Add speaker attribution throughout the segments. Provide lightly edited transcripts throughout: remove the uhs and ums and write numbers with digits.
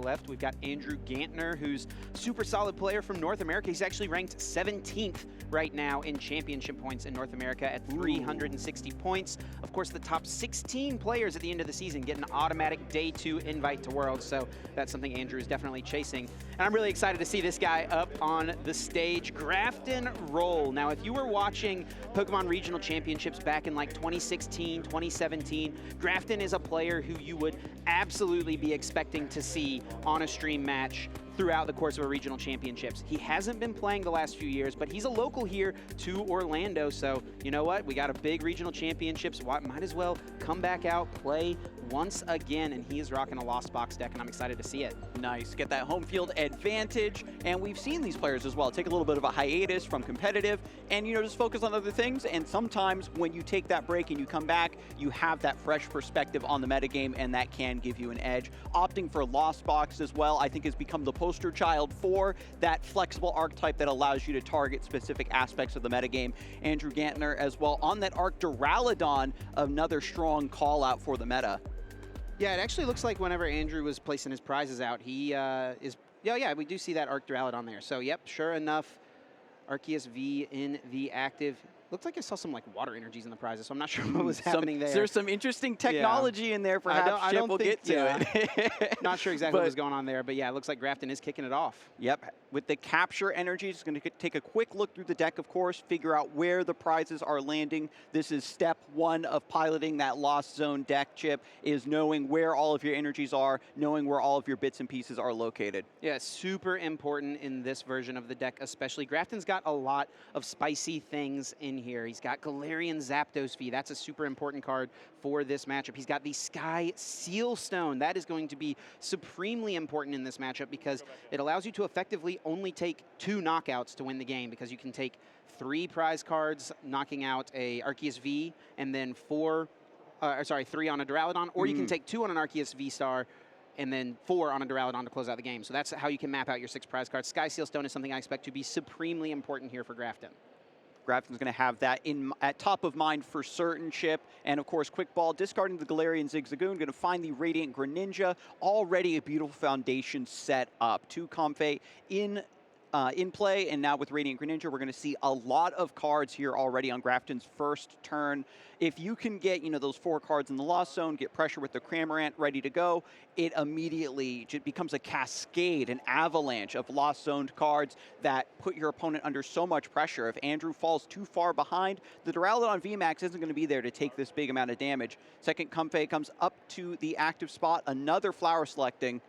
Speaker 1: left, we've got Andrew Gantner, who's super solid player from North America. He's actually ranked 17th right now in championship points in North America at 360 points. Of course, the top 16 players at the end of the season get an automatic day 2 invite to Worlds, so that's something Andrew is definitely chasing. And I'm really excited to see this guy up on the stage. Grafton Roll. Now, if you were watching Pokemon Regional Championships back in like 2016, 2017, Grafton is a player who you would absolutely be expecting to see on a stream match throughout the course of a regional championships. He hasn't been playing the last few years, but he's a local here to Orlando, so you know what? We got a big regional championships. Might as well come back out, play once again, and he is rocking a Lost Box deck, and I'm excited to see it.
Speaker 2: Nice, get that home field advantage, and we've seen these players as well take a little bit of a hiatus from competitive, and just focus on other things, and sometimes when you take that break and you come back, you have that fresh perspective on the metagame, and that can give you an edge. Opting for Lost Box as well, I think has become the poster child for that flexible archetype that allows you to target specific aspects of the metagame. Andrew Gantner as well on that Arc Duraludon, another strong call out for the meta.
Speaker 1: Yeah, it actually looks like whenever Andrew was placing his prizes out, he yeah, we do see that Arc Duraludon there. So yep, sure enough, Arceus V in the active. Looked like I saw some like water energies in the prizes, so I'm not sure what was happening there.
Speaker 2: There's some interesting technology in there, perhaps.
Speaker 1: I don't
Speaker 2: we'll
Speaker 1: think,
Speaker 2: get to it.
Speaker 1: Not sure exactly what was going on there, but yeah, it looks like Grafton is kicking it off.
Speaker 2: Yep, with the capture energy, it's going to take a quick look through the deck, of course, figure out where the prizes are landing. This is step 1 of piloting that Lost Zone deck, Chip, is knowing where all of your energies are, knowing where all of your bits and pieces are located.
Speaker 1: Yeah, super important in this version of the deck, especially. Grafton's got a lot of spicy things in here. He's got Galarian Zapdos V. That's a super important card for this matchup. He's got the Sky Seal Stone. That is going to be supremely important in this matchup because it allows you to effectively only take 2 knockouts to win the game, because you can take 3 prize cards, knocking out a Arceus V, and then 3 on a Duraludon, or you can take 2 on an Arceus V-Star, and then 4 on a Duraludon to close out the game. So that's how you can map out your 6 prize cards. Sky Seal Stone is something I expect to be supremely important here for Grafton.
Speaker 2: Grafton's going to have that at top of mind for certain, Chip. And of course, Quick Ball, discarding the Galarian Zigzagoon, going to find the Radiant Greninja. Already a beautiful foundation set up. 2 Comfey in play, and now with Radiant Greninja, we're going to see a lot of cards here already on Grafton's first turn. If you can get, those 4 cards in the Lost Zone, get pressure with the Cramorant ready to go, it immediately becomes a cascade, an avalanche of Lost Zoned cards that put your opponent under so much pressure. If Andrew falls too far behind, the Duraludon VMAX isn't going to be there to take this big amount of damage. Second Comfey comes up to the active spot, another Flower Selecting.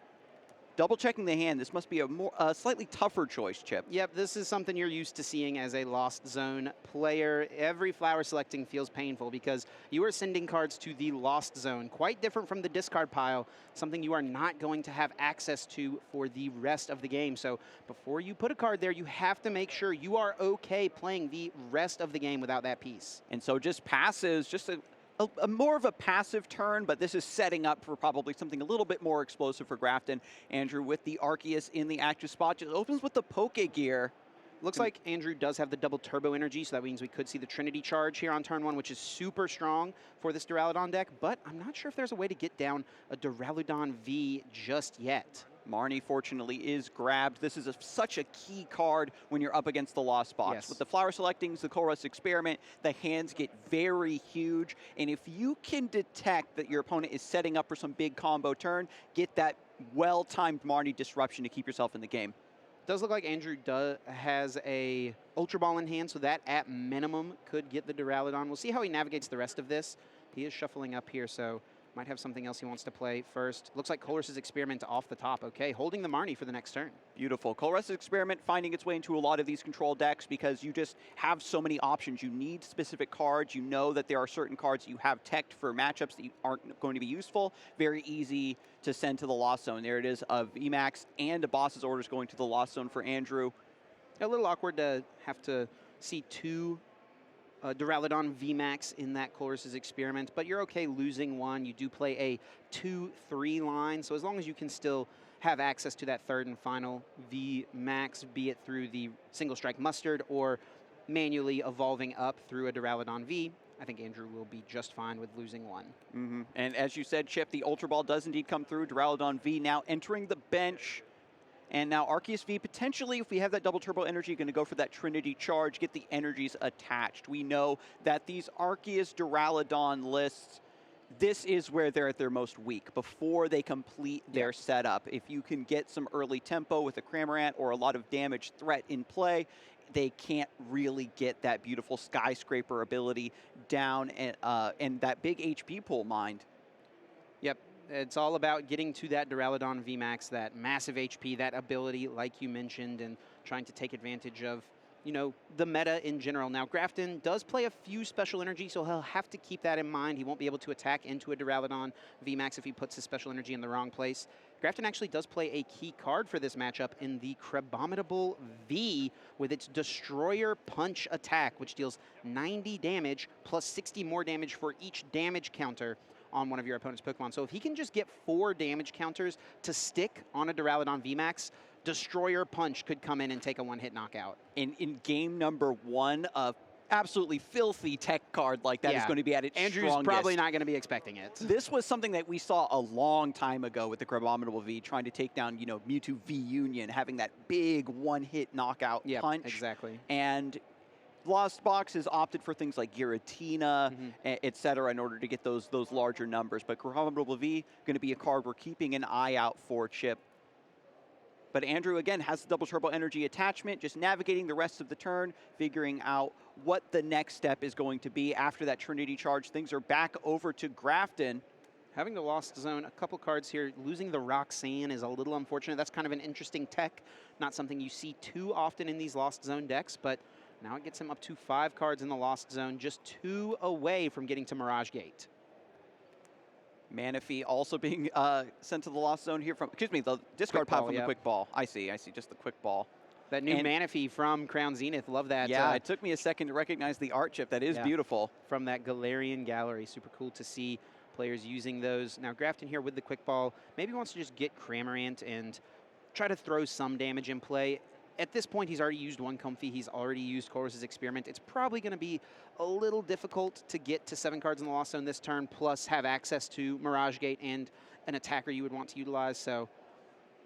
Speaker 2: Double checking the hand, this must be a slightly tougher choice, Chip.
Speaker 1: Yep, this is something you're used to seeing as a Lost Zone player. Every flower selecting feels painful because you are sending cards to the Lost Zone, quite different from the discard pile, something you are not going to have access to for the rest of the game. So before you put a card there, you have to make sure you are okay playing the rest of the game without that piece.
Speaker 2: And so just passes, just a more of a passive turn, but this is setting up for probably something a little bit more explosive for Grafton. Andrew with the Arceus in the active spot, just opens with the Poke Gear.
Speaker 1: Looks like Andrew does have the double turbo energy, so that means we could see the Trinity Charge here on turn 1, which is super strong for this Duraludon deck, but I'm not sure if there's a way to get down a Duraludon V just yet.
Speaker 2: Marnie, fortunately, is grabbed. This is such a key card when you're up against the Lost Box.
Speaker 1: Yes.
Speaker 2: With the Flower Selectings, the Chorus Experiment, the hands get very huge. And if you can detect that your opponent is setting up for some big combo turn, get that well-timed Marnie Disruption to keep yourself in the game.
Speaker 1: Does look like Andrew has a Ultra Ball in hand, so that at minimum could get the Duraludon. We'll see how he navigates the rest of this. He is shuffling up here, so might have something else he wants to play first. Looks like Colress's Experiment off the top. Okay, holding the Marnie for the next turn.
Speaker 2: Beautiful. Colress's Experiment finding its way into a lot of these control decks because you just have so many options. You need specific cards. You know that there are certain cards you have teched for matchups that aren't going to be useful. Very easy to send to the Lost Zone. There it is, a VMAX and a Boss's Orders going to the Lost Zone for Andrew.
Speaker 1: A little awkward to have to see 2 Duraludon VMAX in that Colress's Experiment, but you're okay losing 1. You do play a 2-3 line, so as long as you can still have access to that 3rd and final VMAX, be it through the Single Strike Mustard or manually evolving up through a Duraludon V, I think Andrew will be just fine with losing one.
Speaker 2: And as you said, Chip, the Ultra Ball does indeed come through. Duraludon V now entering the bench. And now Arceus V, potentially, if we have that double turbo energy, going to go for that Trinity charge, get the energies attached. We know that these Arceus Duraludon lists, this is where they're at their most weak, before they complete their setup. If you can get some early tempo with a Cramorant or a lot of damage threat in play, they can't really get that beautiful skyscraper ability down and that big HP pool, mind.
Speaker 1: Yep. It's all about getting to that Duraludon VMAX, that massive HP, that ability, like you mentioned, and trying to take advantage of, you know, the meta in general. Now, Grafton does play a few special energy, so he'll have to keep that in mind. He won't be able to attack into a Duraludon VMAX if he puts his special energy in the wrong place. Grafton actually does play a key card for this matchup in the Crabominable V with its Destroyer Punch attack, which deals 90 damage plus 60 more damage for each damage counter on one of your opponent's Pokemon. So if he can just get 4 damage counters to stick on a Duraludon VMAX, Destroyer Punch could come in and take a one-hit knockout. In
Speaker 2: game number 1, a absolutely filthy tech card like that is going to be at its
Speaker 1: Andrew's
Speaker 2: strongest.
Speaker 1: probably not going to be expecting it.
Speaker 2: This was something that we saw a long time ago with the Crabominable V, trying to take down, you know, Mewtwo V Union, having that big one-hit knockout punch.
Speaker 1: Exactly.
Speaker 2: And Lost Box has opted for things like Giratina, et cetera, in order to get those larger numbers. But Crabominable V going to be a card we're keeping an eye out for, Chip. But Andrew, again, has the double turbo energy attachment, just navigating the rest of the turn, figuring out what the next step is going to be after that Trinity charge. Things are back over to Grafton.
Speaker 1: Having the Lost Zone, a couple cards here. Losing the Roxanne is a little unfortunate. That's kind of an interesting tech. Not something you see too often in these Lost Zone decks, but now it gets him up to 5 cards in the Lost Zone, just 2 away from getting to Mirage Gate.
Speaker 2: Manaphy also being sent to the Lost Zone here from, excuse me, the discard pile from the Quick Ball. I see, just the Quick Ball.
Speaker 1: That new Manaphy from Crown Zenith, love that.
Speaker 2: Yeah, it took me a second to recognize the art, Chip. That is beautiful.
Speaker 1: From that Galarian Gallery, super cool to see players using those. Now Grafton here with the Quick Ball, maybe wants to just get Cramorant and try to throw some damage in play. At this point, he's already used one Comfey. He's already used Chorus's Experiment. It's probably going to be a little difficult to get to 7 cards in the Lost Zone this turn, plus have access to Mirage Gate and an attacker you would want to utilize. So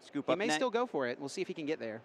Speaker 2: Scoop up
Speaker 1: he may still go for it. We'll see if he can get there.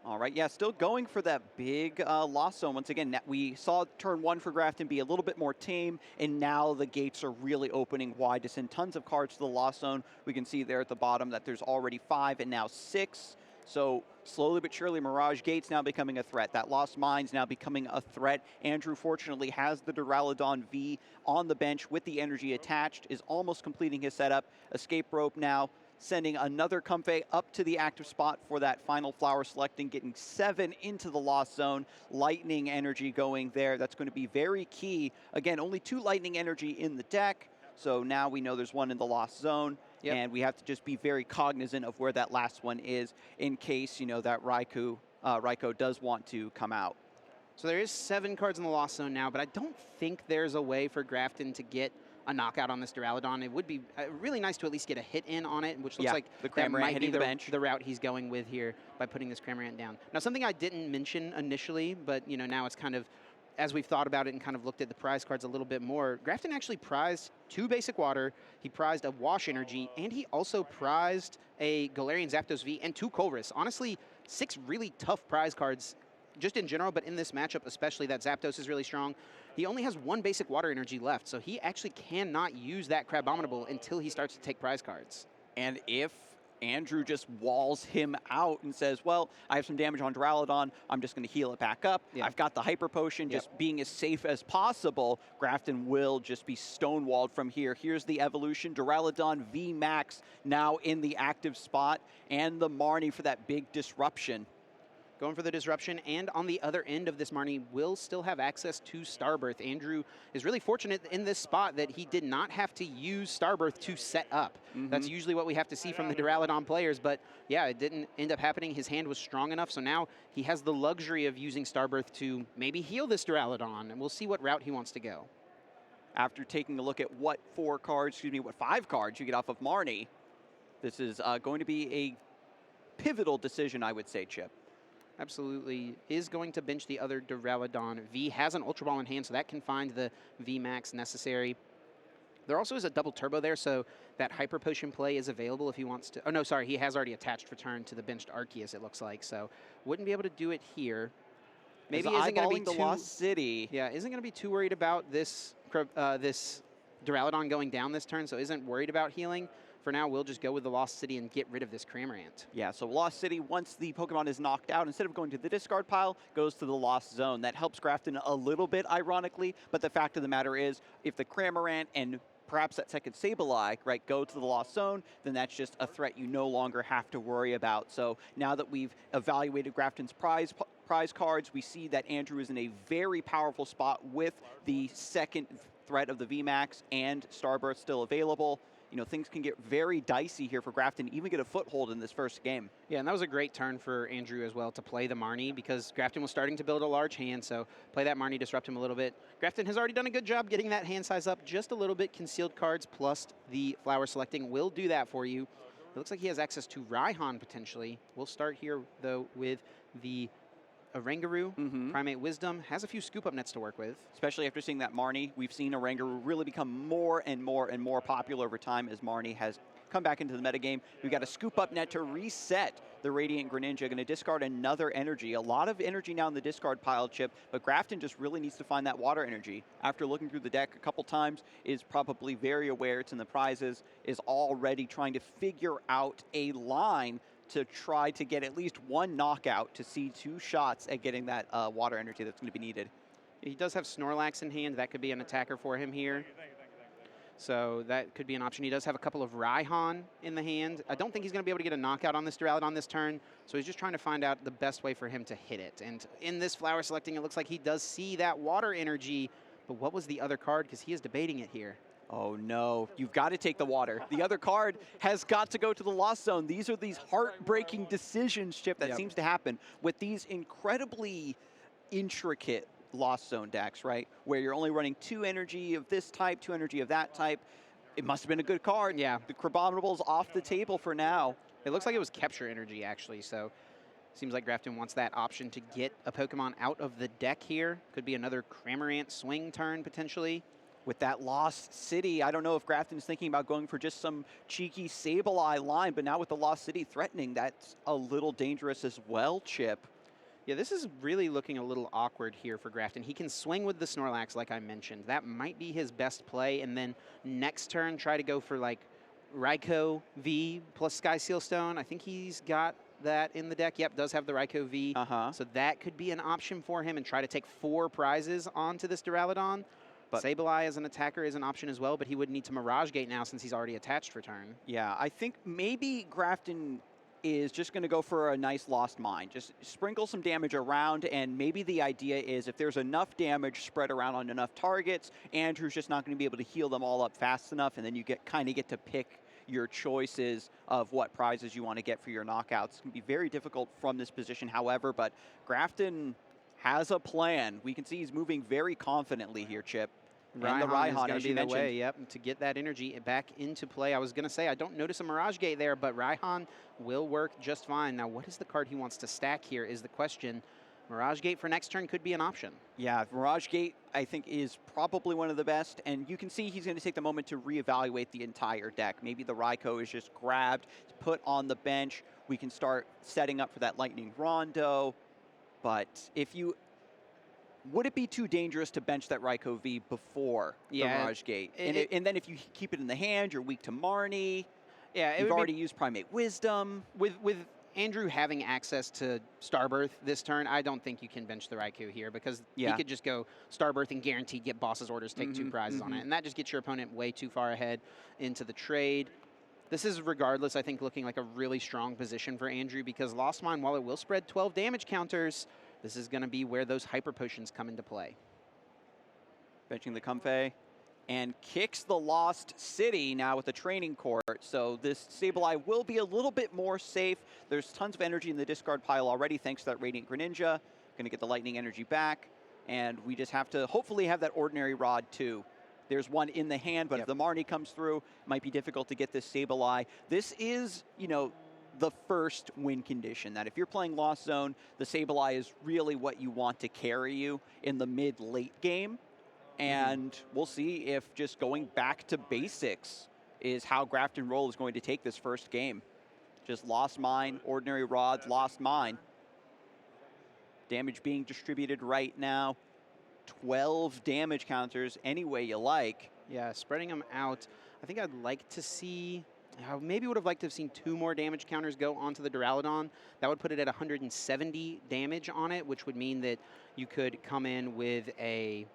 Speaker 2: All right, yeah, still going for that big Lost Zone. Once again, we saw turn 1 for Grafton be a little bit more tame, and now the gates are really opening wide to send tons of cards to the Lost Zone. We can see there at the bottom that there's already 5 and now 6. So slowly but surely, Mirage Gate's now becoming a threat. That Lost Mine's now becoming a threat. Andrew, fortunately, has the Duraludon V on the bench with the energy attached, is almost completing his setup. Escape Rope now sending another Comfey up to the active spot for that final flower selecting, getting 7 into the Lost Zone. Lightning energy going there. That's going to be very key. Again, only 2 lightning energy in the deck. So now we know there's 1 in the Lost Zone. Yep. And we have to just be very cognizant of where that last one is in case, you know, that Raikou does want to come out.
Speaker 1: So there is 7 cards in the Lost Zone now, but I don't think there's a way for Grafton to get a knockout on this Duraludon. It would be really nice to at least get a hit in on it, which looks like
Speaker 2: the
Speaker 1: that might
Speaker 2: hitting
Speaker 1: be
Speaker 2: the bench.
Speaker 1: The route he's going with here by putting this Cramorant down. Now, something I didn't mention initially, but, you know, now it's kind of, as we've thought about it and kind of looked at the prize cards a little bit more, Grafton actually prized 2 basic water, he prized a Wash Energy, and he also prized a Galarian Zapdos V and 2 Colress. Honestly, 6 really tough prize cards just in general, but in this matchup especially, that Zapdos is really strong. He only has 1 basic water energy left, so he actually cannot use that Crabominable until he starts to take prize cards.
Speaker 2: And if Andrew just walls him out and says, well, I have some damage on Duraludon, I'm just going to heal it back up. I've got the Hyper Potion, just being as safe as possible. Grafton will just be stonewalled from here. Here's the evolution. Duraludon VMAX now in the active spot, and the Marnie for that big disruption.
Speaker 1: Going for the disruption, and on the other end of this Marnie will still have access to Starbirth. Andrew is really fortunate in this spot that he did not have to use Starbirth to set up. That's usually what we have to see from the Duraludon players, but yeah, it didn't end up happening. His hand was strong enough, so now he has the luxury of using Starbirth to maybe heal this Duraludon, and we'll see what route he wants to go.
Speaker 2: After taking a look at what 5 cards you get off of Marnie, this is going to be a pivotal decision, I would say, Chip.
Speaker 1: absolutely is going to bench the other Duraludon. V has an Ultra Ball in hand, so that can find the VMAX necessary. There also is a double turbo there, so that Hyper Potion play is available if he wants to. Oh, no, sorry, he has already attached return to the benched Arceus, it looks like, so wouldn't be able to do it here. Maybe isn't going to be
Speaker 2: the Lost City.
Speaker 1: Yeah, isn't going to be too worried about this this Duraludon going down this turn, so isn't worried about healing. For now, we'll just go with the Lost City and get rid of this Cramorant.
Speaker 2: Yeah, so Lost City, once the Pokemon is knocked out, instead of going to the discard pile, goes to the Lost Zone. That helps Grafton a little bit, ironically, but the fact of the matter is, if the Cramorant and perhaps that second Sableye, right, go to the Lost Zone, then that's just a threat you no longer have to worry about. So now that we've evaluated Grafton's prize cards, we see that Andrew is in a very powerful spot with the second threat of the VMAX and Starbirth still available. You know, things can get very dicey here for Grafton, even get a foothold in this first game.
Speaker 1: Yeah, and that was a great turn for Andrew as well to play the Marnie, because Grafton was starting to build a large hand, so play that Marnie, disrupt him a little bit. Grafton has already done a good job getting that hand size up just a little bit. Concealed cards plus the flower selecting will do that for you. It looks like he has access to Raihan potentially. We'll start here, though, with the Oranguru. Primate Wisdom has a few scoop up nets to work with.
Speaker 2: Especially after seeing that Marnie, we've seen Oranguru really become more and more and more popular over time as Marnie has come back into the metagame. We've got a scoop up net to reset the Radiant Greninja, going to discard another energy. A lot of energy now in the discard pile, Chip, but Grafton just really needs to find that water energy. After looking through the deck a couple times, is probably very aware it's in the prizes, is already trying to figure out a line to try to get at least one knockout to see 2 shots at getting that water energy that's going to be needed.
Speaker 1: He does have Snorlax in hand. That could be an attacker for him here. So that could be an option. He does have a couple of Raihan in the hand. I don't think he's going to be able to get a knockout on this Duraludon this turn, so he's just trying to find out the best way for him to hit it. And in this flower selecting, it looks like he does see that water energy, but what was the other card? Because he is debating it here.
Speaker 2: Oh no, you've got to take the water. The other card has got to go to the Lost Zone. These are these heartbreaking decisions, Chip, that seems to happen with these incredibly intricate Lost Zone decks, right? Where you're only running 2 energy of this type, 2 energy of that type. It must have been a good card.
Speaker 1: Yeah.
Speaker 2: The Crabominable's off the table for now.
Speaker 1: It looks like it was Capture Energy, actually, so seems like Grafton wants that option to get a Pokemon out of the deck here. Could be another Cramorant swing turn, potentially.
Speaker 2: With that Lost City, I don't know if Grafton's thinking about going for just some cheeky Sableye line, but now with the Lost City threatening, that's a little dangerous as well, Chip.
Speaker 1: Yeah, this is really looking a little awkward here for Grafton. He can swing with the Snorlax, like I mentioned. That might be his best play, and then next turn try to go for, like, Raikou V plus Sky Seal Stone. I think he's got that in the deck. Yep, does have the Raikou V. So that could be an option for him, and try to take 4 prizes onto this Duraludon. But Sableye as an attacker is an option as well, but he would need to Mirage Gate now since he's already attached for turn.
Speaker 2: Yeah, I think maybe Grafton is just going to go for a nice Lost Mine. Just sprinkle some damage around, and maybe the idea is if there's enough damage spread around on enough targets, Andrew's just not going to be able to heal them all up fast enough, and then you kind of get to pick your choices of what prizes you want to get for your knockouts. It's going to be very difficult from this position, however, but Grafton has a plan. We can see he's moving very confidently here, Chip.
Speaker 1: And the Raihan is going to be the way, yep, to get that energy back into play. I was going to say, I don't notice a Mirage Gate there, but Raihan will work just fine. Now, what is the card he wants to stack here is the question. Mirage Gate for next turn could be an option.
Speaker 2: Yeah, Mirage Gate, I think, is probably one of the best, and you can see he's going to take the moment to reevaluate the entire deck. Maybe the Raikou is just grabbed, put on the bench. We can start setting up for that Lightning Rondo, but if you... Would it be too dangerous to bench that Raikou V before the Mirage Gate? And then if you keep it in the hand, you're weak to Marnie.
Speaker 1: Yeah,
Speaker 2: you've already used Primate Wisdom.
Speaker 1: With Andrew having access to Starbirth this turn, I don't think you can bench the Raikou here, because he could just go Starbirth and guaranteed get boss's orders, take 2 prizes on it. And that just gets your opponent way too far ahead into the trade. This is, regardless, I think, looking like a really strong position for Andrew, because Lost Mine, while it will spread 12 damage counters, this is going to be where those Hyper Potions come into play.
Speaker 2: Benching the Comfey, and kicks the Lost City now with the Training Court. So this Sableye will be a little bit more safe. There's tons of energy in the discard pile already thanks to that Radiant Greninja. Going to get the Lightning energy back, and we just have to hopefully have that Ordinary Rod too. There's one in the hand, but if the Marnie comes through, it might be difficult to get this Sableye. This is, you know, the first win condition, that if you're playing Lost Zone, the Sableye is really what you want to carry you in the mid-late game. And we'll see if just going back to basics is how Grafton Roll is going to take this first game. Just Lost Mine, Ordinary Rods, Lost Mine. Damage being distributed right now. 12 damage counters any way you like.
Speaker 1: Yeah, spreading them out. I think I'd like to see, maybe would have liked to have seen 2 more damage counters go onto the Duraludon. That would put it at 170 damage on it, which would mean that you could come in with a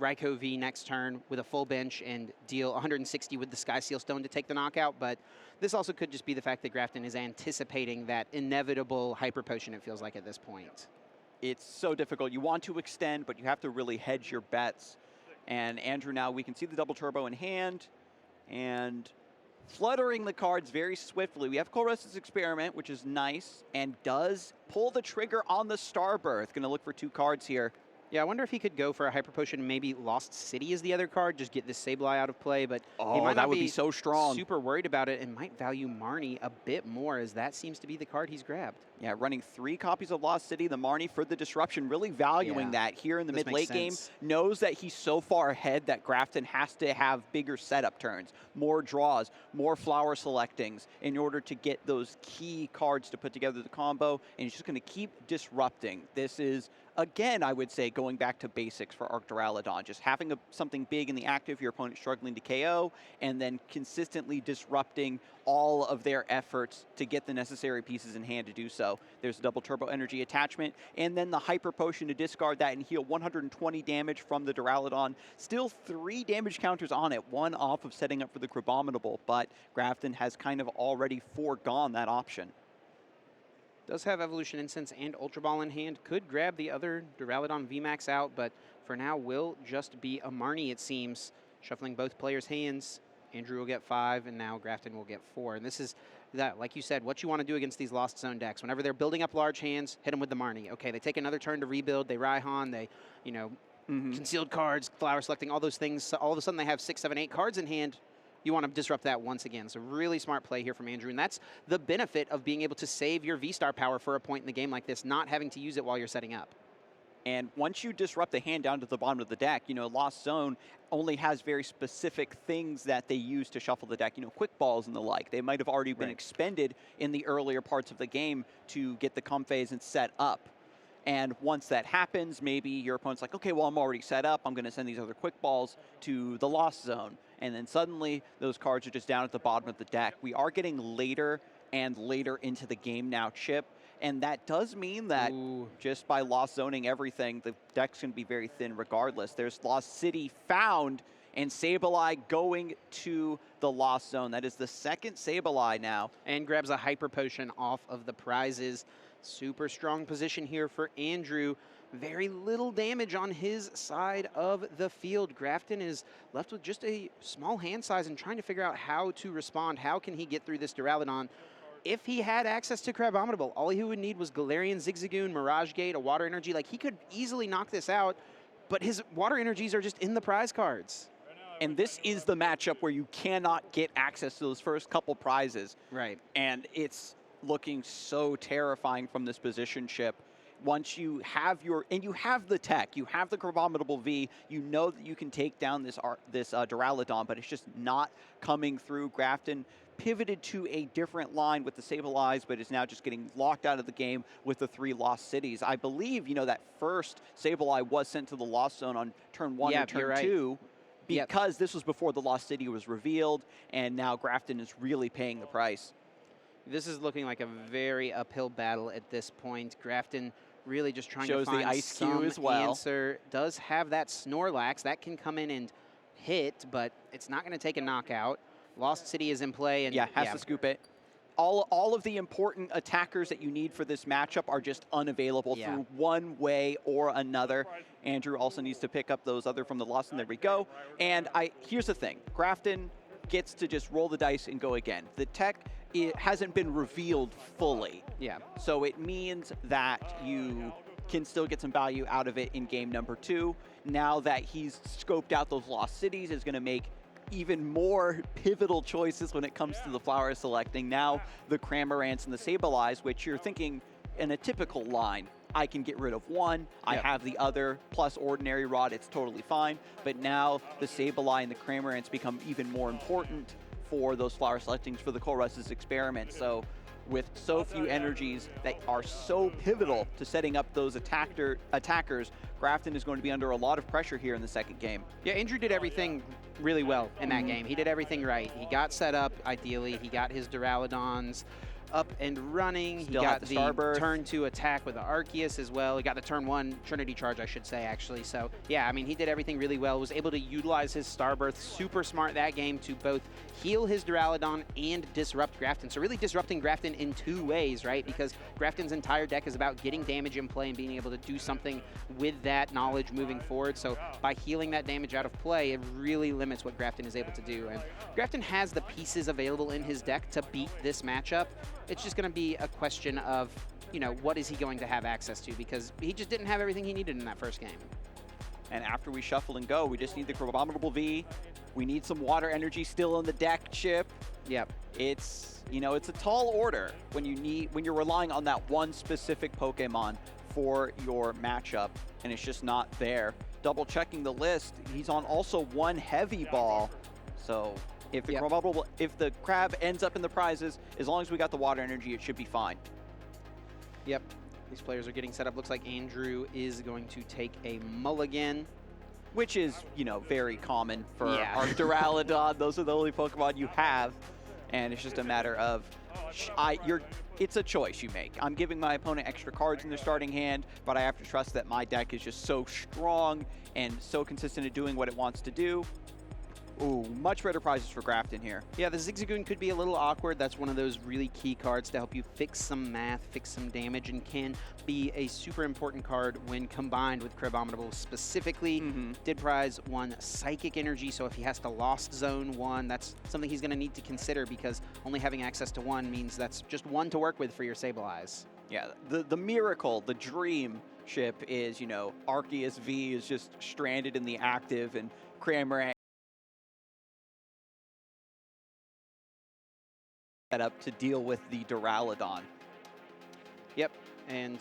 Speaker 1: Raikou V next turn with a full bench and deal 160 with the Sky Seal Stone to take the knockout. But this also could just be the fact that Grafton is anticipating that inevitable Hyper Potion, it feels like at this point.
Speaker 2: It's so difficult. You want to extend, but you have to really hedge your bets. And Andrew, now we can see the double turbo in hand and fluttering the cards very swiftly. We have Colress's Experiment, which is nice, and does pull the trigger on the Starbirth. Going to look for 2 cards here.
Speaker 1: Yeah, I wonder if he could go for a Hyper Potion and maybe Lost City is the other card, just get this Sableye out of play, but he might not
Speaker 2: be so strong.
Speaker 1: Super worried about it and might value Marnie a bit more, as that seems to be the card he's grabbed.
Speaker 2: Yeah, running 3 copies of Lost City, the Marnie for the disruption, really valuing that here in the mid-late game. Knows that he's so far ahead that Grafton has to have bigger setup turns, more draws, more flower selectings in order to get those key cards to put together the combo, and he's just going to keep disrupting. This is, again, I would say, going back to basics for Arc Duraludon, just having something big in the active, your opponent struggling to KO, and then consistently disrupting all of their efforts to get the necessary pieces in hand to do so. There's a double turbo energy attachment, and then the Hyper Potion to discard that and heal 120 damage from the Duraludon. Still 3 damage counters on it, 1 off of setting up for the Crabominable, but Grafton has kind of already foregone that option.
Speaker 1: Does have Evolution Incense and Ultra Ball in hand. Could grab the other Duraludon VMAX out, but for now will just be a Marnie, it seems. Shuffling both players' hands. Andrew will get 5, and now Grafton will get 4. And this is, that, like you said, what you want to do against these Lost Zone decks. Whenever they're building up large hands, hit them with the Marnie. Okay, they take another turn to rebuild. They Raihan, they, you know, concealed cards, flower selecting, all those things. So all of a sudden they have 6, 7, 8 cards in hand. You want to disrupt that once again. So really smart play here from Andrew. And that's the benefit of being able to save your V-Star power for a point in the game like this, not having to use it while you're setting up.
Speaker 2: And once you disrupt the hand down to the bottom of the deck, you know, Lost Zone only has very specific things that they use to shuffle the deck, you know, quick balls and the like. They might have already been expended in the earlier parts of the game to get the comp phase and set up. And once that happens, maybe your opponent's like, okay, well, I'm already set up. I'm going to send these other quick balls to the Lost Zone. And then suddenly those cards are just down at the bottom of the deck. We are getting later and later into the game now, Chip. And that does mean that just by Lost Zoning everything, the deck's going to be very thin regardless. There's Lost City found, and Sableye going to the Lost Zone. That is the second Sableye now.
Speaker 1: And grabs a Hyper Potion off of the prizes. Super strong position here for Andrew. Very little damage on his side of the field. Grafton is left with just a small hand size and trying to figure out how to respond. How can he get through this Duraludon? If he had access to Crabominable, all he would need was Galarian Zigzagoon, Mirage Gate, a Water Energy. Like, he could easily knock this out, but his Water Energies are just in the prize cards.
Speaker 2: And this is the matchup where you cannot get access to those first couple prizes.
Speaker 1: Right.
Speaker 2: And it's looking so terrifying from this position, Chip. Once you have and you have the tech, you have the Crabominable V, you know that you can take down this Duraludon, but it's just not coming through. Grafton pivoted to a different line with the Sableyes, but is now just getting locked out of the game with the 3 Lost Cities. I believe, you know, that first Sableye was sent to the Lost Zone on turn 1 and turn 2 because this was before the Lost City was revealed, and now Grafton is really paying the price.
Speaker 1: This is looking like a very uphill battle at this point. Grafton really just trying
Speaker 2: to find
Speaker 1: the Ice Cube
Speaker 2: as well.
Speaker 1: Answer. Does have that Snorlax. That can come in and hit, but it's not going to take a knockout. Lost City is in play. And
Speaker 2: has to scoop it. All of the important attackers that you need for this matchup are just unavailable through one way or another. Andrew also needs to pick up those other from the Lost, and there we go. And here's the thing. Grafton gets to just roll the dice and go again. The tech, it hasn't been revealed fully.
Speaker 1: Yeah.
Speaker 2: So it means that you can still get some value out of it in game number 2. Now that he's scoped out those Lost Cities, is going to make even more pivotal choices when it comes to the flower selecting. Now the Cramorants and the Sableyes, which you're thinking in a typical line, I can get rid of one, I have the other, plus Ordinary Rod, it's totally fine. But now the Sableye and the Cramorants become even more important for those flower selectings for the Colress's experiment. So with so few energies that are so pivotal to setting up those attackers, Grafton is going to be under a lot of pressure here in the second game.
Speaker 1: Yeah, Andrew did everything really well in that game. He did everything right. He got set up, ideally. He got his Duraludons up and running.
Speaker 2: Still
Speaker 1: he got
Speaker 2: the
Speaker 1: the
Speaker 2: Starbirth.
Speaker 1: turn 2 attack with the Arceus as well. He got the turn 1 Trinity Charge, I should say, actually. So, yeah, I mean, he did everything really well. Was able to utilize his Starbirth super smart that game to both heal his Duraludon and disrupt Grafton. So really disrupting Grafton in 2 ways, right? Because Grafton's entire deck is about getting damage in play and being able to do something with that knowledge moving forward. So by healing that damage out of play, it really limits what Grafton is able to do. And Grafton has the pieces available in his deck to beat this matchup. It's just going to be a question of, you know, what is he going to have access to, because he just didn't have everything he needed in that first game.
Speaker 2: And after we shuffle and go, we just need the Abominable V. We need some water energy still in the deck, Chip.
Speaker 1: Yep.
Speaker 2: It's, you know, it's a tall order when you're relying on that one specific Pokemon for your matchup, and it's just not there. Double checking the list, he's on also 1 heavy ball. So if the if the crab ends up in the prizes, as long as we got the water energy, it should be fine.
Speaker 1: Yep. These players are getting set up. Looks like Andrew is going to take a mulligan.
Speaker 2: Which is, you know, very common for our Duraludon. Those are the only Pokemon you have. And it's just a matter of, it's a choice you make. I'm giving my opponent extra cards in their starting hand, but I have to trust that my deck is just so strong and so consistent at doing what it wants to do. Ooh, much better prizes for Grafton here. Yeah,
Speaker 1: the Zigzagoon could be a little awkward. That's one of those really key cards to help you fix some math, fix some damage, and can be a super important card when combined with Crabominable specifically. Did prize 1 Psychic Energy, so if he has to Lost Zone 1, that's something he's going to need to consider, because only having access to 1 means that's just 1 to work with for your Sableyes.
Speaker 2: Yeah, the miracle, the dream, Chip, is, you know, Arceus V is just stranded in the active, and Cramorant set up to deal with the Duraludon.
Speaker 1: Yep, and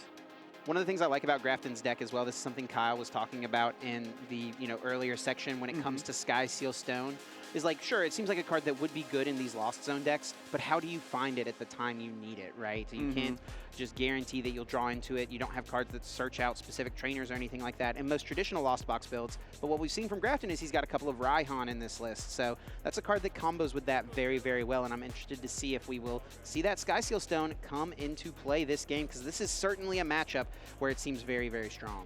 Speaker 1: one of the things I like about Grafton's deck as well, this is something Kyle was talking about in the earlier section when it comes to Sky Seal Stone, is like, sure, it seems like a card that would be good in these Lost Zone decks, but how do you find it at the time you need it, right? You can't just guarantee that you'll draw into it. You don't have cards that search out specific trainers or anything like that in most traditional Lost Box builds. But what we've seen from Grafton is he's got a couple of Raihan in this list, so that's a card that combos with that very, very well, and I'm interested to see if we will see that Sky Seal Stone come into play this game, because this is certainly a matchup where it seems very, very strong.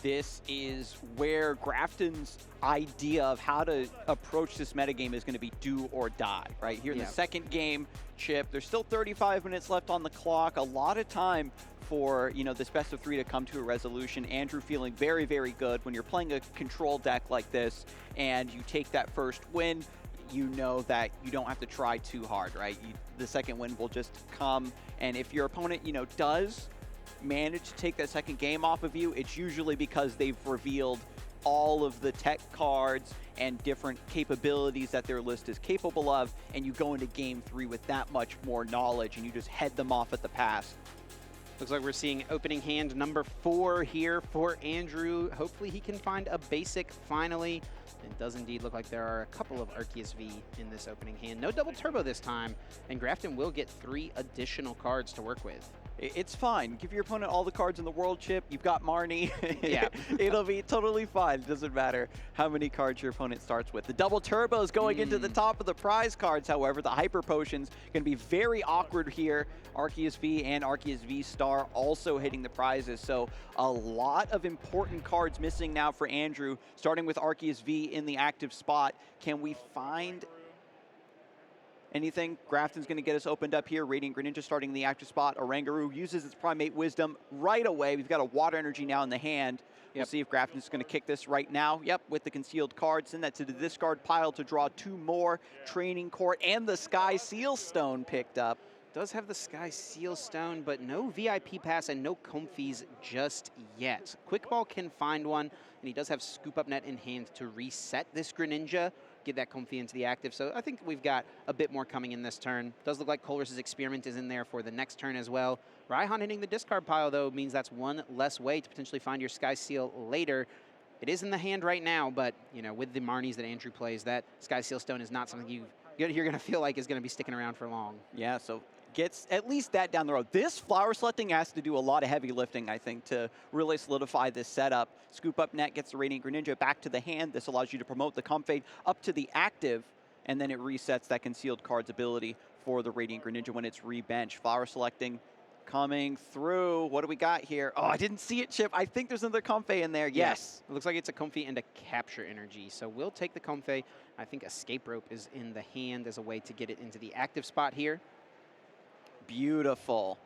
Speaker 2: This is where Grafton's idea of how to approach this metagame is going to be do or die, right? Here in the second game, Chip, there's still 35 minutes left on the clock. A lot of time for, this best of 3 to come to a resolution. Andrew feeling very, very good when you're playing a control deck like this and you take that first win. You know that you don't have to try too hard, right? The second win will just come. And if your opponent, does manage to take that second game off of you, it's usually because they've revealed all of the tech cards and different capabilities that their list is capable of, and you go into game 3 with that much more knowledge and you just head them off at the pass.
Speaker 1: Looks like we're seeing opening hand number 4 here for Andrew. Hopefully he can find a basic finally. It does indeed look like there are a couple of Arceus V in this opening hand. No double turbo this time, and Grafton will get 3 additional cards to work with.
Speaker 2: It's fine. Give your opponent all the cards in the world, Chip. You've got Marnie.
Speaker 1: Yeah.
Speaker 2: It'll be totally fine. It doesn't matter how many cards your opponent starts with. The double turbos going into the top of the prize cards, however. The hyper potions going to be very awkward here. Arceus V and Arceus V Star also hitting the prizes. So a lot of important cards missing now for Andrew, starting with Arceus V in the active spot. Can we find anything? Grafton's going to get us opened up here. Radiant Greninja starting in the active spot. Oranguru uses its Primate Wisdom right away. We've got a Water Energy now in the hand. We'll see if Grafton's going to kick this right now. Yep, with the concealed card. Send that to the discard pile to draw 2 more. Training Court and the Sky Seal Stone picked up.
Speaker 1: Does have the Sky Seal Stone, but no VIP pass and no Comfees just yet. Quick Ball can find one, and he does have Scoop Up Net in hand to reset this Greninja. get that Comfey into the active. So I think we've got a bit more coming in this turn. Does look like Colress's Experiment is in there for the next turn as well. Raihan hitting the discard pile, though, means that's one less way to potentially find your Sky Seal later. It is in the hand right now, but, you know, with the Marnies that Andrew plays, that Sky Seal Stone is not something you're going to feel like is going to be sticking around for long.
Speaker 2: Yeah, so gets at least that down the road. This flower selecting has to do a lot of heavy lifting, I think, to really solidify this setup. Scoop Up Net gets the Radiant Greninja back to the hand. This allows you to promote the Comfey up to the active, and then it resets that Concealed Cards ability for the Radiant Greninja when it's rebench. Flower selecting coming through. What do we got here? Oh, I didn't see it, Chip. I think there's another Comfey in there. Yes.
Speaker 1: It looks like it's a Comfey and a Capture Energy. So we'll take the Comfey. I think Escape Rope is in the hand as a way to get it into the active spot here.
Speaker 2: Beautiful.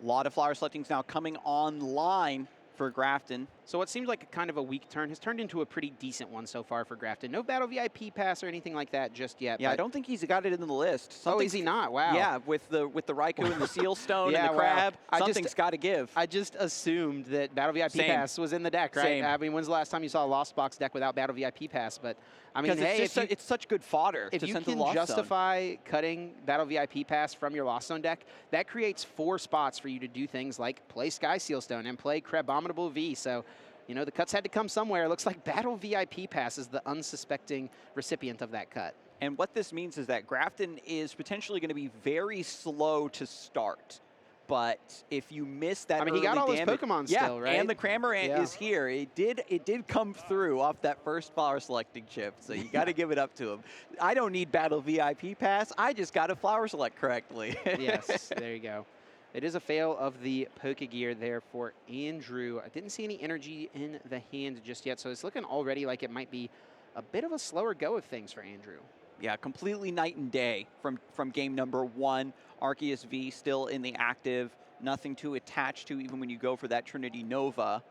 Speaker 2: A lot of flower selectings now coming online for Grafton.
Speaker 1: So what seems like kind of a weak turn has turned into a pretty decent one so far for Grafton. No Battle VIP pass or anything like that just yet.
Speaker 2: Yeah, I don't think he's got it in the list.
Speaker 1: Oh, is he not? Wow.
Speaker 2: Yeah, with the Raikou and the Seal Stone and the Crab, something's got to give.
Speaker 1: I just assumed that Battle VIP Pass was in the deck, right?
Speaker 2: Same.
Speaker 1: I mean, when's the last time you saw a Lost Box deck without Battle VIP Pass? But I mean, hey,
Speaker 2: it's such good fodder.
Speaker 1: If you can justify cutting Battle VIP Pass from your Lost Zone deck, that creates 4 spots for you to do things like play Sky Seal Stone and play Crabominable V. So, you know, the cuts had to come somewhere. It looks like Battle VIP Pass is the unsuspecting recipient of that cut.
Speaker 2: And what this means is that Grafton is potentially going to be very slow to start. But if you miss that,
Speaker 1: I mean, he got all
Speaker 2: damage,
Speaker 1: those Pokemon still, right?
Speaker 2: And the Cramorant is here. It did come through off that first flower selecting chip, so you got to give it up to him. I don't need Battle VIP Pass. I just got to flower select correctly.
Speaker 1: Yes, there you go. It is a fail of the Pokegear there for Andrew. I didn't see any energy in the hand just yet, so it's looking already like it might be a bit of a slower go of things for Andrew.
Speaker 2: Yeah, completely night and day from game number 1. Arceus V still in the active. Nothing to attach to even when you go for that Trinity Nova.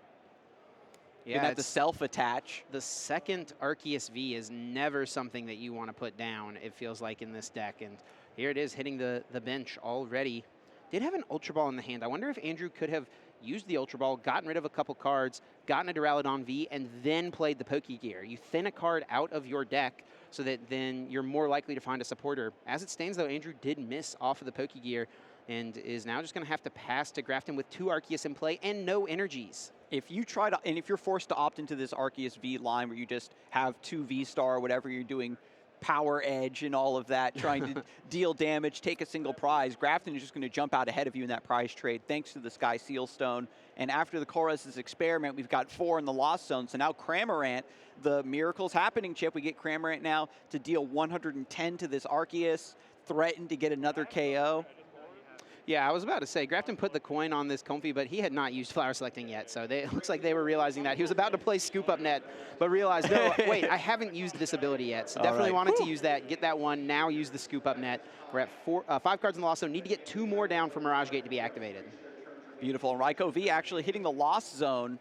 Speaker 1: Yeah,
Speaker 2: you have to self-attach.
Speaker 1: The second Arceus V is never something that you want to put down, it feels like, in this deck. And here it is hitting the bench already. Did have an Ultra Ball in the hand. I wonder if Andrew could have used the Ultra Ball, gotten rid of a couple cards, gotten a Duraludon V, and then played the Pokegear. You thin a card out of your deck so that then you're more likely to find a supporter. As it stands, though, Andrew did miss off of the Pokegear and is now just going to have to pass to Grafton with 2 Arceus in play and no energies.
Speaker 2: If you try to, and if you're forced to opt into this Arceus V line where you just have 2 V-Star or whatever you're doing, Power Edge and all of that, trying to deal damage, take a single prize, Grafton is just going to jump out ahead of you in that prize trade thanks to the Sky Seal Stone. And after the Colress's Experiment, we've got 4 in the Lost Zone. So now Cramorant, the miracle's happening, Chip. We get Cramorant now to deal 110 to this Arceus, threaten to get another KO.
Speaker 1: Yeah, I was about to say, Grafton put the coin on this Comfey, but he had not used flower selecting yet, so it looks like they were realizing that. He was about to play Scoop Up Net, but realized, no, wait, I haven't used this ability yet, so definitely wanted to use that, get that one, now use the Scoop Up Net. We're at 5 cards in the Lost Zone, need to get 2 more down for Mirage Gate to be activated.
Speaker 2: Beautiful. Raikou V actually hitting the Lost Zone.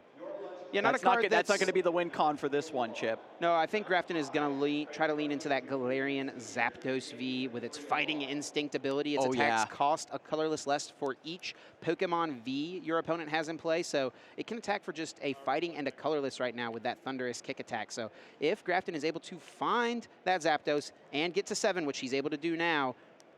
Speaker 1: Yeah,
Speaker 2: that's not going to be the win con for this one, Chip.
Speaker 1: No, I think Grafton is going to try to lean into that Galarian Zapdos V with its Fighting Instinct ability. Its attacks cost a colorless less for each Pokemon V your opponent has in play, so it can attack for just a Fighting and a colorless right now with that Thunderous Kick attack. So if Grafton is able to find that Zapdos and get to 7, which he's able to do now,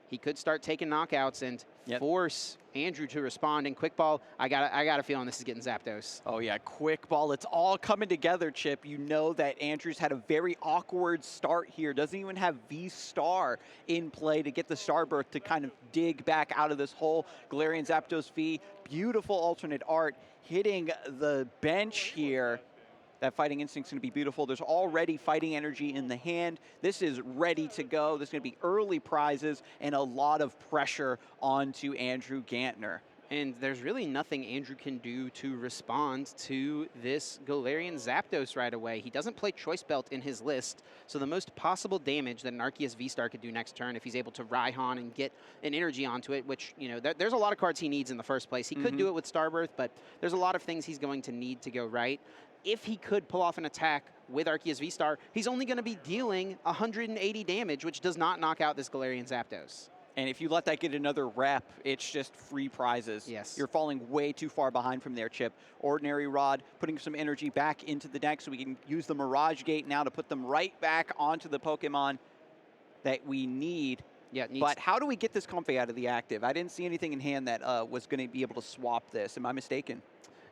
Speaker 1: he could start taking knockouts and force Andrew to respond. And Quick Ball, I got a feeling this is getting Zapdos.
Speaker 2: Oh yeah, Quick Ball. It's all coming together, Chip. You know that Andrew's had a very awkward start here. Doesn't even have V-Star in play to get the Starbirth to kind of dig back out of this hole. Galarian Zapdos V, beautiful alternate art, hitting the bench here. That Fighting Instinct's going to be beautiful. There's already fighting energy in the hand. This is ready to go. There's going to be early prizes and a lot of pressure onto Andrew Gantner.
Speaker 1: And there's really nothing Andrew can do to respond to this Galarian Zapdos right away. He doesn't play Choice Belt in his list, so the most possible damage that an Arceus V-Star could do next turn if he's able to Raihan and get an energy onto it, which, you know, there's a lot of cards he needs in the first place. He could do it with Starbirth, but there's a lot of things he's going to need to go right. If he could pull off an attack with Arceus V-Star, he's only going to be dealing 180 damage, which does not knock out this Galarian Zapdos.
Speaker 2: And if you let that get another rep, it's just free prizes.
Speaker 1: Yes.
Speaker 2: You're falling way too far behind from there, Chip. Ordinary Rod, putting some energy back into the deck so we can use the Mirage Gate now to put them right back onto the Pokemon that we need.
Speaker 1: Yeah, it needs.
Speaker 2: But how do we get this Comfey out of the active? I didn't see anything in hand that was going to be able to swap this. Am I mistaken?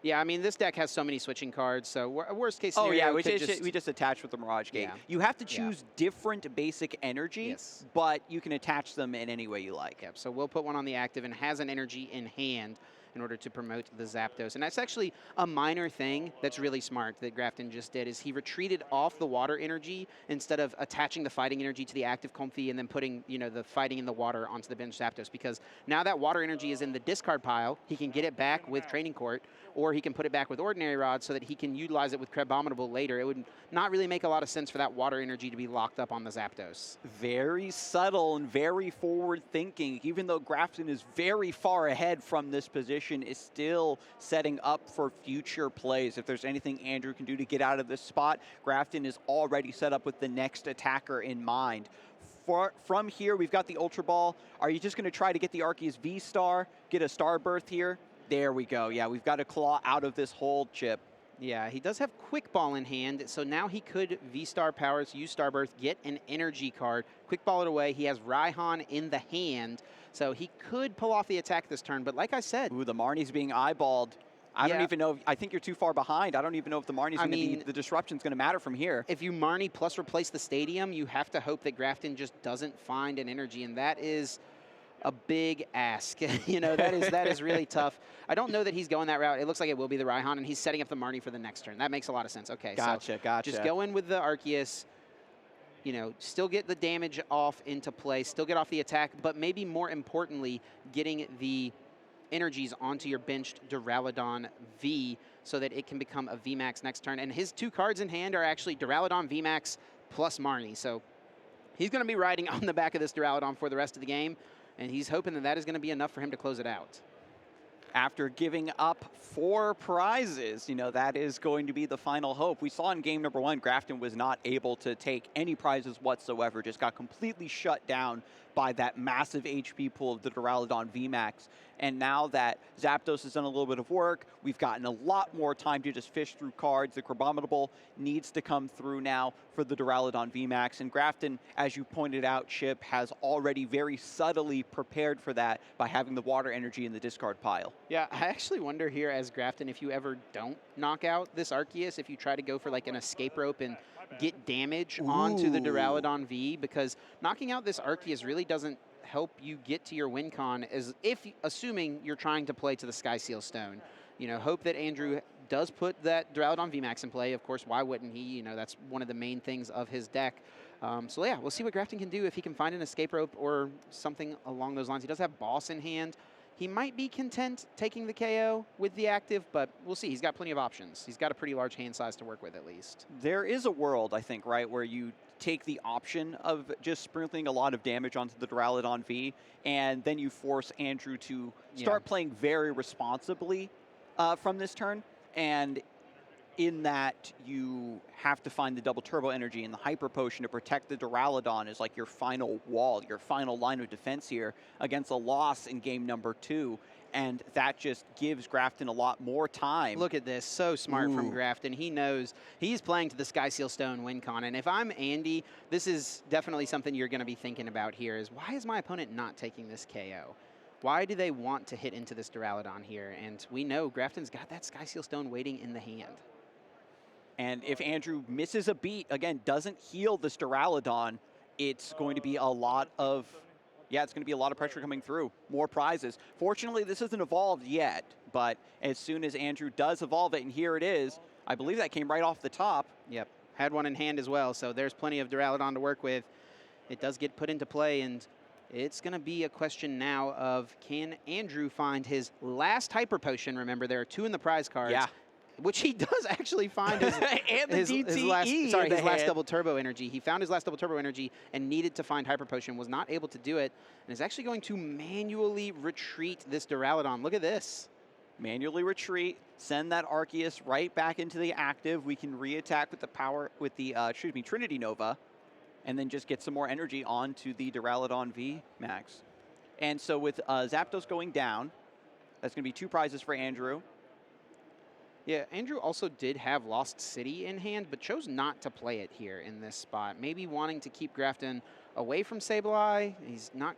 Speaker 1: Yeah, I mean, this deck has so many switching cards, so worst case
Speaker 2: Oh,
Speaker 1: scenario.
Speaker 2: yeah, we just attach with the Mirage Gate.
Speaker 1: Yeah.
Speaker 2: You have to choose different basic energy,
Speaker 1: Yes.
Speaker 2: but you can attach them in any way you like.
Speaker 1: Yep, so we'll put one on the active and has an energy in hand in order to promote the Zapdos. And that's actually a minor thing that's really smart that Grafton just did, is he retreated off the water energy instead of attaching the fighting energy to the active Comfey and then putting, you know, the fighting in the water onto the bench Zapdos, because now that water energy is in the discard pile, he can get it back with Training Court, or he can put it back with Ordinary Rod so that he can utilize it with Crabominable later. It would not really make a lot of sense for that water energy to be locked up on the Zapdos.
Speaker 2: Very subtle and very forward thinking. Even though Grafton is very far ahead from this position, is still setting up for future plays. If there's anything Andrew can do to get out of this spot, Grafton is already set up with the next attacker in mind. From here, we've got the Ultra Ball. Are you just going to try to get the Arceus V-Star, get a Star Burst here? There we go. Yeah, we've got to claw out of this hold, Chip.
Speaker 1: Yeah, he does have Quick Ball in hand, so now he could V-Star Powers, use Starbirth, get an energy card, Quick Ball it away. He has Raihan in the hand, so he could pull off the attack this turn. But like I said...
Speaker 2: Ooh, the Marnie's being eyeballed. I don't even know. I think you're too far behind. I don't even know if the Marnie's going to be... The disruption's going to matter from here.
Speaker 1: If you Marnie plus replace the stadium, you have to hope that Grafton just doesn't find an energy, and that is... a big ask. You know, that is really tough. I don't know that he's going that route. It looks like it will be the Raihan, and he's setting up the Marnie for the next turn. That makes a lot of sense. Okay,
Speaker 2: gotcha.
Speaker 1: Just go in with the Arceus, you know, still get the damage off into play, still get off the attack, but maybe more importantly, getting the energies onto your benched Duraludon V so that it can become a VMAX next turn. And his two cards in hand are actually Duraludon VMAX plus Marnie. So he's going to be riding on the back of this Duraludon for the rest of the game. And he's hoping that that is going to be enough for him to close it out.
Speaker 2: After giving up 4 prizes, you know, that is going to be the final hope. We saw in game number 1, Grafton was not able to take any prizes whatsoever, just got completely shut down by that massive HP pool of the Duraludon VMAX. And now that Zapdos has done a little bit of work, we've gotten a lot more time to just fish through cards. The Crabominable needs to come through now for the Duraludon VMAX. And Grafton, as you pointed out, Chip, has already very subtly prepared for that by having the water energy in the discard pile.
Speaker 1: Yeah, I actually wonder here as Grafton, if you ever don't knock out this Arceus, if you try to go for like an escape rope and get damage onto the Duraludon V, because knocking out this Arceus really doesn't help you get to your win con, as if assuming you're trying to play to the Sky Seal Stone. You know, hope that Andrew does put that Duraludon VMAX in play. Of course, why wouldn't he? You know, that's one of the main things of his deck. So yeah, we'll see what Grafton can do if he can find an escape rope or something along those lines. He does have Boss in hand. He might be content taking the KO with the active, but we'll see. He's got plenty of options. He's got a pretty large hand size to work with, at least.
Speaker 2: There is a world, I think, right, where you take the option of just sprinkling a lot of damage onto the Duraludon V, and then you force Andrew to start playing very responsibly from this turn. And in that, you have to find the double turbo energy and the hyper potion to protect the Duraludon as like your final wall, your final line of defense here against a loss in game number 2. And that just gives Grafton a lot more time.
Speaker 1: Look at this. So smart from Grafton. He knows he's playing to the Sky Seal Stone win con. And if I'm Andy, this is definitely something you're going to be thinking about here is, why is my opponent not taking this KO? Why do they want to hit into this Duraludon here? And we know Grafton's got that Sky Seal Stone waiting in the hand.
Speaker 2: And if Andrew misses a beat, again, doesn't heal this Duraludon, it's going to be a lot of... Yeah, it's going to be a lot of pressure coming through. More prizes. Fortunately, this isn't evolved yet, but as soon as Andrew does evolve it, and here it is, I believe that came right off the top.
Speaker 1: Yep, had one in hand as well, so there's plenty of Duraludon to work with. It does get put into play, and it's going to be a question now of, can Andrew find his last Hyper Potion? Remember, there are 2 in the prize cards.
Speaker 2: Yeah.
Speaker 1: Which he does actually find his,
Speaker 2: and the
Speaker 1: his
Speaker 2: DTE
Speaker 1: last double turbo energy. He found his last double turbo energy and needed to find Hyper Potion, was not able to do it, and is actually going to manually retreat this Duraludon. Look at this.
Speaker 2: Manually retreat, send that Arceus right back into the active. We can re-attack with the power, with the, Trinity Nova, and then just get some more energy onto the Duraludon VMAX. And so with Zapdos going down, that's going to be 2 prizes for Andrew.
Speaker 1: Yeah, Andrew also did have Lost City in hand, but chose not to play it here in this spot. Maybe wanting to keep Grafton away from Sableye. He's not